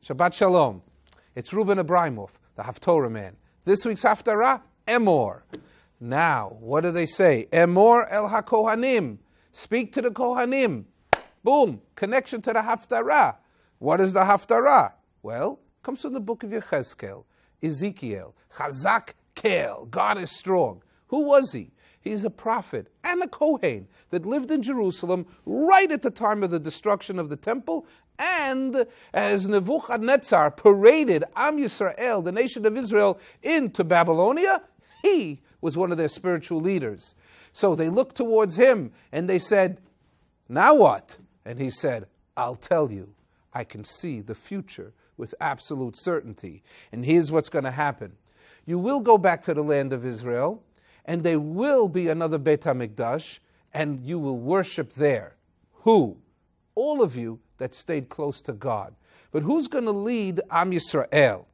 Shabbat Shalom. It's Ruben Ebrahimoff, the Haftorahman. This week's Haftorah, Emor. Now, what do they say? Emor el HaKohanim. Speak to the Kohanim. Boom, connection to the Haftorah. What is the Haftorah? Well, it comes from the book of Yechezkel, Ezekiel, Chazak Kel. God is strong. Who was he? He's a prophet and a Kohen that lived in Jerusalem right at the time of the destruction of the temple, and as Nebuchadnezzar paraded Am Yisrael, the nation of Israel, into Babylonia, he was one of their spiritual leaders. So they looked towards him and they said, now what? And he said, I'll tell you. I can see the future with absolute certainty. And here's what's going to happen. You will go back to the land of Israel, and there will be another Beit HaMikdash, and you will worship there. Who? All of you that stayed close to God. But who's going to lead Am Yisrael?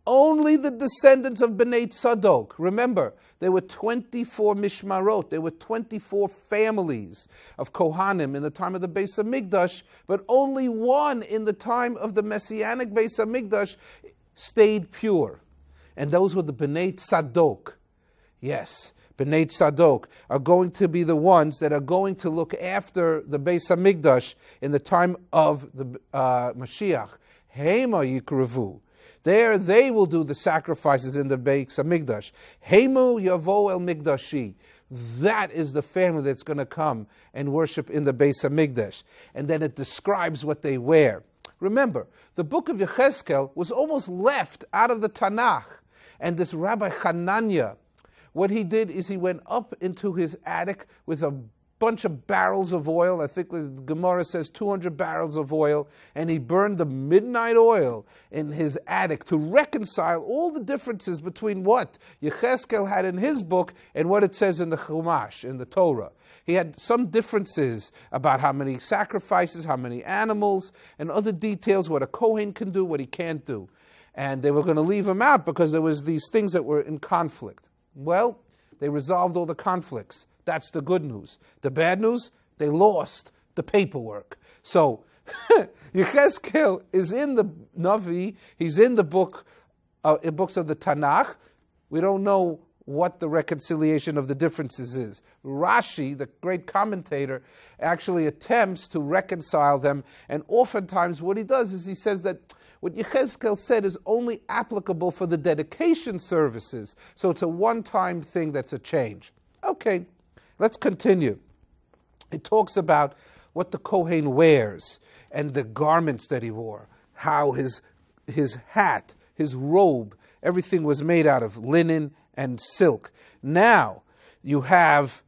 Only the descendants of Bnei Tzadok. Remember, there were 24 Mishmarot. There were 24 families of Kohanim in the time of the Beis HaMikdash, but only one in the time of the Messianic Beis HaMikdash stayed pure. And those were the Bnei Tzadok. Yes, Bnei Tzadok are going to be the ones that are going to look after the Beis HaMikdash in the time of the Mashiach. Hema yikrevu. There they will do the sacrifices in the Beis HaMikdash. Hemu yavo el Mikdashi. That is the family that's going to come and worship in the Beis HaMikdash. And then it describes what they wear. Remember, the book of Yechezkel was almost left out of the Tanakh. And this Rabbi Hananiah, what he did is he went up into his attic with a bunch of barrels of oil. I think the Gemara says 200 barrels of oil. And he burned the midnight oil in his attic to reconcile all the differences between what Yechezkel had in his book and what it says in the Chumash, in the Torah. He had some differences about how many sacrifices, how many animals, and other details, what a Kohen can do, what he can't do. And they were going to leave him out because there was these things that were in conflict. Well, they resolved all the conflicts. That's the good news. The bad news, they lost the paperwork. So, Yechezkel is in the Navi, he's in the books of the Tanakh. We don't know what the reconciliation of the differences is. Rashi, the great commentator, actually attempts to reconcile them, and oftentimes what he does is he says that what Yechezkel said is only applicable for the dedication services. So it's a one-time thing that's a change. Okay, let's continue. It talks about what the Kohen wears and the garments that he wore, how his hat, his robe, everything was made out of linen and silk. Now you have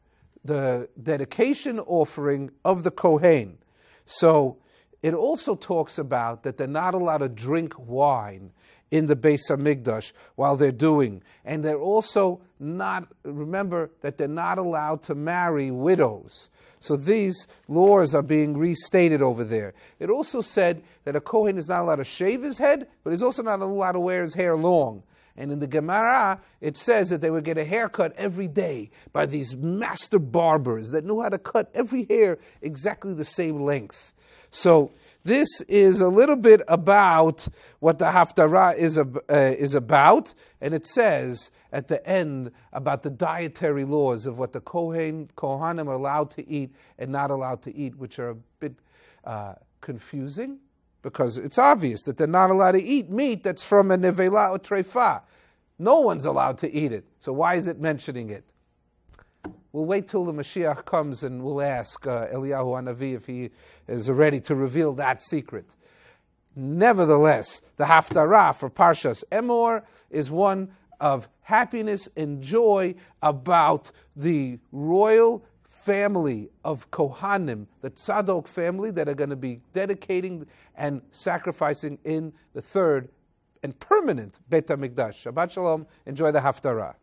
the dedication offering of the Kohen. So it also talks about that they're not allowed to drink wine in the Beis HaMikdash while they're doing. And they're also not, remember that they're not allowed to marry widows. So these laws are being restated over there. It also said that a Kohen is not allowed to shave his head, but he's also not allowed to wear his hair long. And in the Gemara, it says that they would get a haircut every day by these master barbers that knew how to cut every hair exactly the same length. So this is a little bit about what the Haftorah is about, and it says at the end about the dietary laws of what the Kohanim are allowed to eat and not allowed to eat, which are a bit confusing, because it's obvious that they're not allowed to eat meat that's from a nevela or trefa. No one's allowed to eat it, so why is it mentioning it? We'll wait till the Mashiach comes and we'll ask Eliyahu Hanavi if he is ready to reveal that secret. Nevertheless, the Haftorah for Parshat Emor is one of happiness and joy about the royal family of Kohanim, the Tzadok family that are going to be dedicating and sacrificing in the third and permanent Beit HaMikdash. Shabbat Shalom. Enjoy the Haftorah.